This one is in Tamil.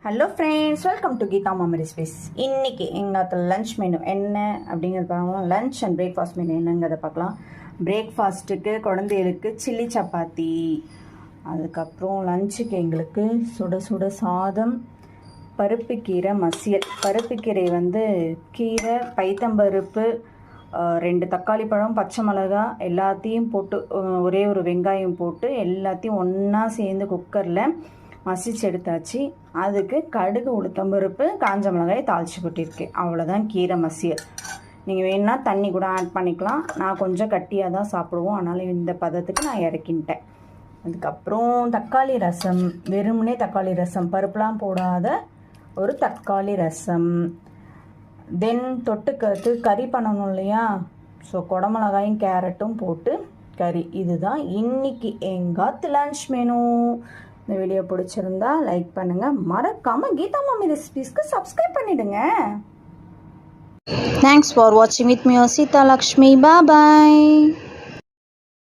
Hello friends, welcome to Geetha Mami recipes. இன்றைக்கி எங்கள் லன்ச் மெனு என்ன அப்படிங்கிறது பார்க்கலாம். லன்ச் அண்ட் பிரேக்ஃபாஸ்ட் மெனு என்னங்கிறத பார்க்கலாம். பிரேக்ஃபாஸ்ட்டுக்கு குழந்தைகளுக்கு சில்லி சப்பாத்தி, அதுக்கப்புறம் லஞ்சுக்கு எங்களுக்கு சுட சுட சாதம், பருப்பு கீரை மசியல். பருப்பு கீரை கீரை, பைத்தம்பருப்பு, 2 தக்காளி பழம், பச்சை மிளகா எல்லாத்தையும் போட்டு, ஒரே ஒரு வெங்காயம் போட்டு எல்லாத்தையும் ஒன்றா சேர்ந்து குக்கரில் மசிச்சு எடுத்தாச்சு. அதுக்கு கடுகு, உளுத்தம்பருப்பு, காஞ்ச மிளகாய் தாளித்து கொட்டியிருக்கேன். அவ்வளோதான் கீரை மசியல். நீங்கள் வேணுன்னா தண்ணி கூட ஆட் பண்ணிக்கலாம். நான் கொஞ்சம் கட்டியாக தான் சாப்பிடுவோம், அதனால் இந்த பதத்துக்கு நான் இறக்கின்ட்டேன். அதுக்கப்புறம் தக்காளி ரசம், வெறுமனே தக்காளி ரசம், பருப்புலாம் போடாத ஒரு தக்காளி ரசம். தென் தொட்டுக்கத்து கறி பண்ணணும் இல்லையா, ஸோ குடமிளகாயும் கேரட்டும் போட்டு கறி. இதுதான் இன்றைக்கி எங்காத்து லன்ச் மெனு. இந்த வீடியோ பிடிச்சிருந்தா லைக் பண்ணுங்கள், மறக்காமல் கீதா மாமி ரெசிபீஸ்க்கு சப்ஸ்கிரைப் பண்ணிவிடுங்க. தேங்க்ஸ் ஃபார் வாட்சிங் with me Seetha Lakshmi. Bye.